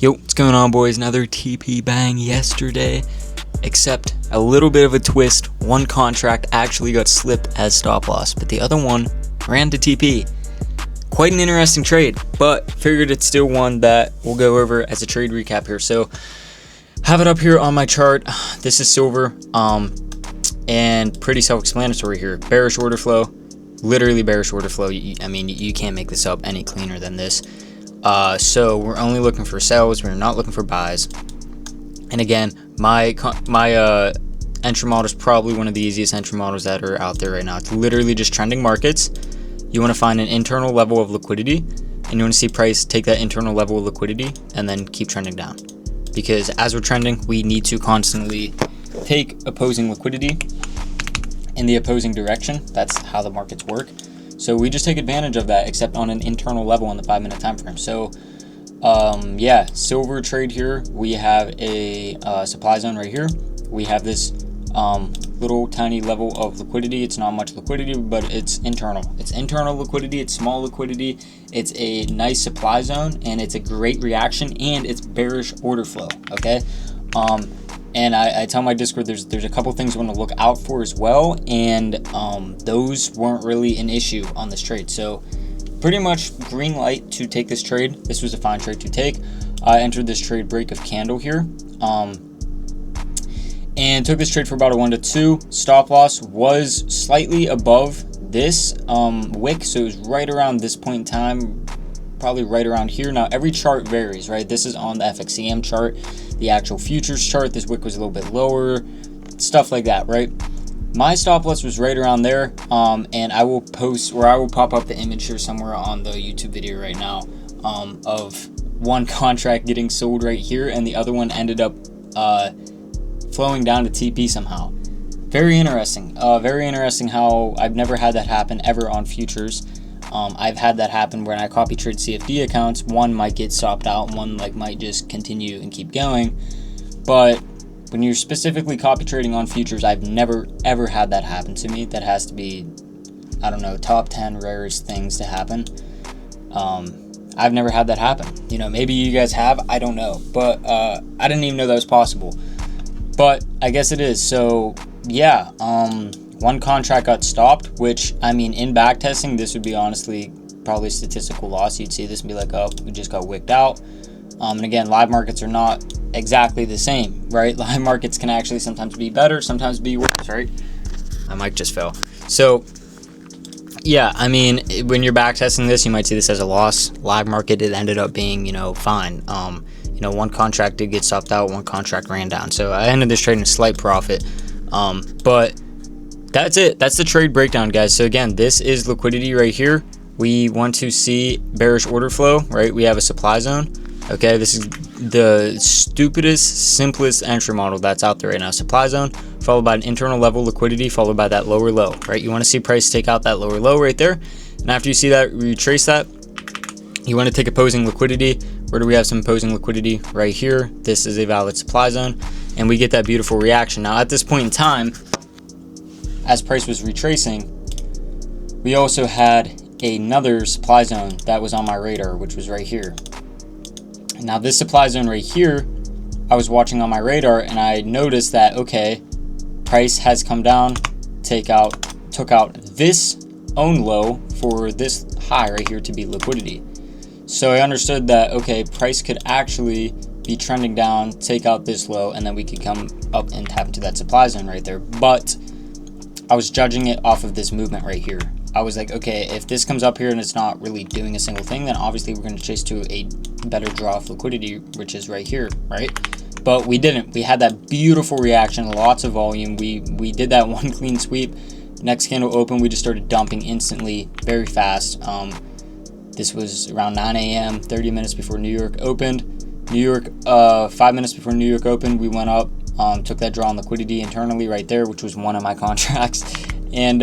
Yo, what's going on, boys? Another TP bang yesterday, except a little bit of a twist. One contract actually got slipped as stop loss, but the other one ran to TP. Quite an interesting trade, but figured it's still one that we'll go over as a trade recap here. So have it up here on my chart. This is silver, and pretty self-explanatory here. Bearish order flow, literally bearish order flow. I mean, you can't make this up any cleaner than this. So we're only looking for sells. We're not looking for buys. And again, my entry model is probably one of the easiest entry models that are out there right now. It's literally just trending markets. You want to find an internal level of liquidity, and you want to see price take that internal level of liquidity and then keep trending down. Because as we're trending, we need to constantly take opposing liquidity in the opposing direction. That's how the markets work. So we just take advantage of that, except on an internal level on the 5-minute time frame. So yeah, silver trade here. We have a supply zone right here. We have this little tiny level of liquidity. It's not much liquidity, but it's internal. It's internal liquidity. It's small liquidity. It's a nice supply zone, and it's a great reaction, and it's bearish order flow. Okay. And I tell my Discord there's a couple things we want to look out for as well, and those weren't really an issue on this trade. So pretty much green light to take this trade. This was a fine trade to take. I entered this trade break of candle here, and took this trade for about a 1 to 2. Stop loss was slightly above this wick, so it was right around this point in time, probably right around here. Now every chart varies, right? This is on the FXCM chart. The actual futures chart, this wick was a little bit lower, stuff like that, right? My stop loss was right around there, and I will post, or I will pop up the image here somewhere on the YouTube video right now, of one contract getting sold right here, and the other one ended up flowing down to TP somehow. Very interesting how I've never had that happen ever on futures. I've had that happen when I copy trade CFD accounts. One might get stopped out, and one might just continue and keep going. But when you're specifically copy trading on futures, I've never ever had that happen to me. That has to be, I don't know, top 10 rarest things to happen. I've never had that happen. You know, maybe you guys have, I don't know. But I didn't even know that was possible. But I guess it is. So yeah, one contract got stopped, which, I mean, in back testing, this would be honestly probably a statistical loss. You'd see this and be like, oh, we just got wicked out. And again, live markets are not exactly the same, right? Live markets can actually sometimes be better, sometimes be worse, right? My mic just fell. So yeah, I mean, when you're back testing this, you might see this as a loss. Live market, it ended up being, you know, fine. You know, one contract did get stopped out, one contract ran down. So I ended this trade in a slight profit. But that's it. That's the trade breakdown, guys. So again, this is liquidity right here. We want to see bearish order flow, right? We have a supply zone. Okay, this is the stupidest, simplest entry model that's out there right now. Supply zone, followed by an internal level liquidity, followed by that lower low, right? You want to see price take out that lower low right there. And after you see that, retrace that, you want to take opposing liquidity. Where do we have some opposing liquidity? Right here. This is a valid supply zone, and we get that beautiful reaction. Now at this point in time, as price was retracing, we also had another supply zone that was on my radar, which was right here. Now this supply zone right here, I was watching on my radar, and I noticed that, okay, price has come down, took out this own low for this high right here to be liquidity. So I understood that, okay, price could actually be trending down, take out this low, and then we could come up and tap into that supply zone right there. But I was judging it off of this movement right here. I was like, okay, if this comes up here and it's not really doing a single thing, then obviously we're going to chase to a better draw of liquidity, which is right here, right? But we didn't. We had that beautiful reaction, lots of volume. We did that one clean sweep. Next candle open, we just started dumping instantly, very fast. This was around 9 a.m., 30 minutes before New York opened. New York, 5 minutes before New York opened, we went up, took that draw on liquidity internally right there, which was one of my contracts. And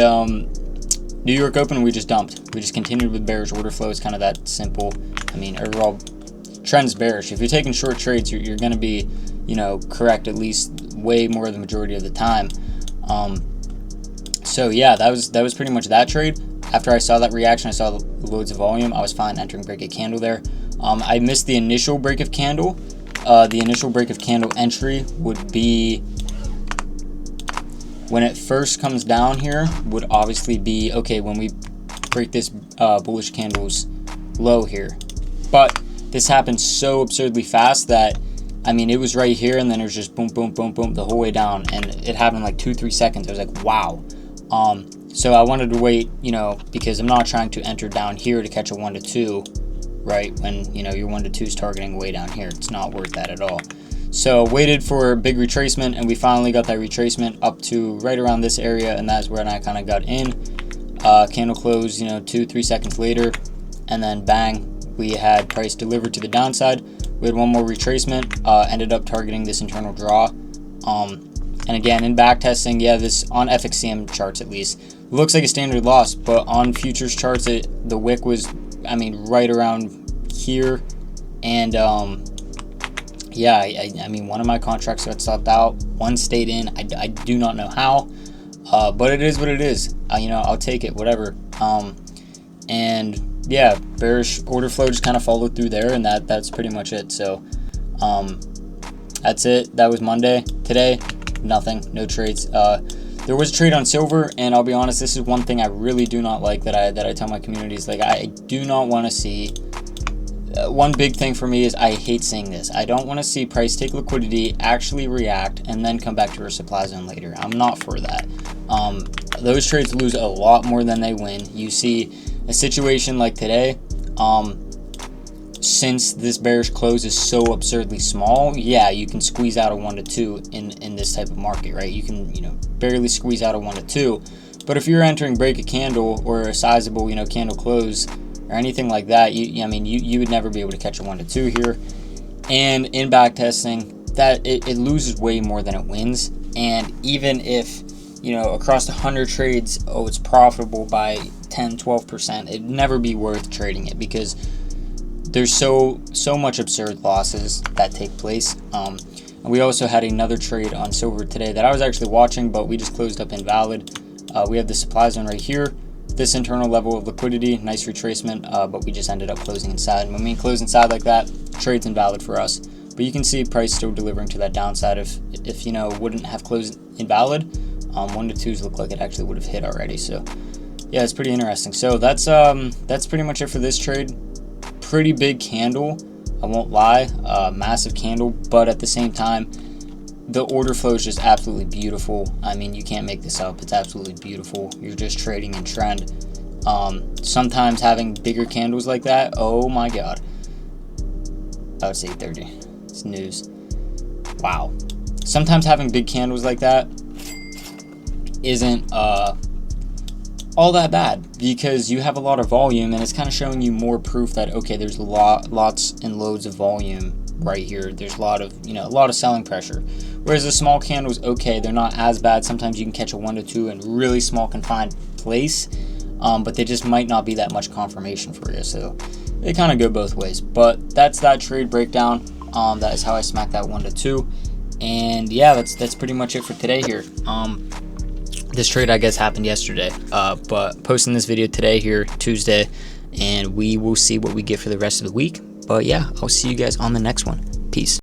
New York opened, we just dumped. We just continued with bearish order flow. It's kind of that simple. I mean, overall, trend's bearish. If you're taking short trades, you're going to be, you know, correct at least way more of the majority of the time. So yeah, that was pretty much that trade. after I saw that reaction, I saw loads of volume, I was fine entering break of candle there. I missed the initial break of candle. The initial break of candle entry would be when it first comes down here, would obviously be, okay, when we break this bullish candle's low here. But this happened so absurdly fast that, I mean, it was right here, and then it was just boom, boom, boom, boom the whole way down, and it happened in like 2-3 seconds. I was like, wow. So I wanted to wait, you know, because I'm not trying to enter down here to catch a 1 to 2, right? When, you know, your 1 to 2 is targeting way down here. It's not worth that at all. So waited for a big retracement, and we finally got that retracement up to right around this area, and that's where I kind of got in. Candle closed, you know, 2-3 seconds later, and then bang, we had price delivered to the downside. We had one more retracement, ended up targeting this internal draw. And again, in back testing, yeah, this on FXCM charts at least, looks like a standard loss, but on futures charts, the wick was, I mean, right around here. And yeah, I mean, one of my contracts got stopped out, one stayed in. I do not know how, but it is what it is. You know, I'll take it, whatever. And yeah, bearish order flow just kind of followed through there, and that's pretty much it. So that's it. That was Monday. Today, nothing, no trades. There was a trade on silver, and I'll be honest, this is one thing I really do not like that I tell my communities. Like, I do not want to see, one big thing for me is I hate seeing this. I don't want to see price take liquidity, actually react, and then come back to a supply zone later. I'm not for that. Those trades lose a lot more than they win. You see a situation like today, since this bearish close is so absurdly small, yeah, you can squeeze out a 1 to 2 in this type of market, right? You can, you know, barely squeeze out a 1 to 2. But if you're entering break a candle or a sizable, you know, candle close or anything like that, I mean, you would never be able to catch a 1 to 2 here. And in back testing, that it loses way more than it wins. And even if, you know, across 100 trades, oh, it's profitable by 10-12%, it'd never be worth trading it, because there's so much absurd losses that take place. And we also had another trade on silver today that I was actually watching, but we just closed up invalid. We have the supply zone right here, this internal level of liquidity, nice retracement, but we just ended up closing inside. And when we close inside like that, trade's invalid for us. But you can see price still delivering to that downside. If you know, wouldn't have closed invalid, 1 to 2s look like it actually would have hit already. So yeah, it's pretty interesting. So that's pretty much it for this trade. Pretty big candle, I won't lie, massive candle, but at the same time, the order flow is just absolutely beautiful. I mean, you can't make this up. It's absolutely beautiful. You're just trading in trend. Sometimes having bigger candles like that, oh my god. I would say 30. It's news. Wow. Sometimes having big candles like that isn't all that bad, because you have a lot of volume, and it's kind of showing you more proof that, okay, there's lots and loads of volume right here. There's a lot of, you know, a lot of selling pressure. Whereas the small candles, okay, they're not as bad. Sometimes you can catch a 1 to 2 in really small confined place, but they just might not be that much confirmation for you. So they kind of go both ways. But that's that trade breakdown. That is how I smacked that 1 to 2. And yeah, that's pretty much it for today here. This trade, I guess, happened yesterday, but posting this video today here, Tuesday, and we will see what we get for the rest of the week. But yeah, I'll see you guys on the next one. Peace.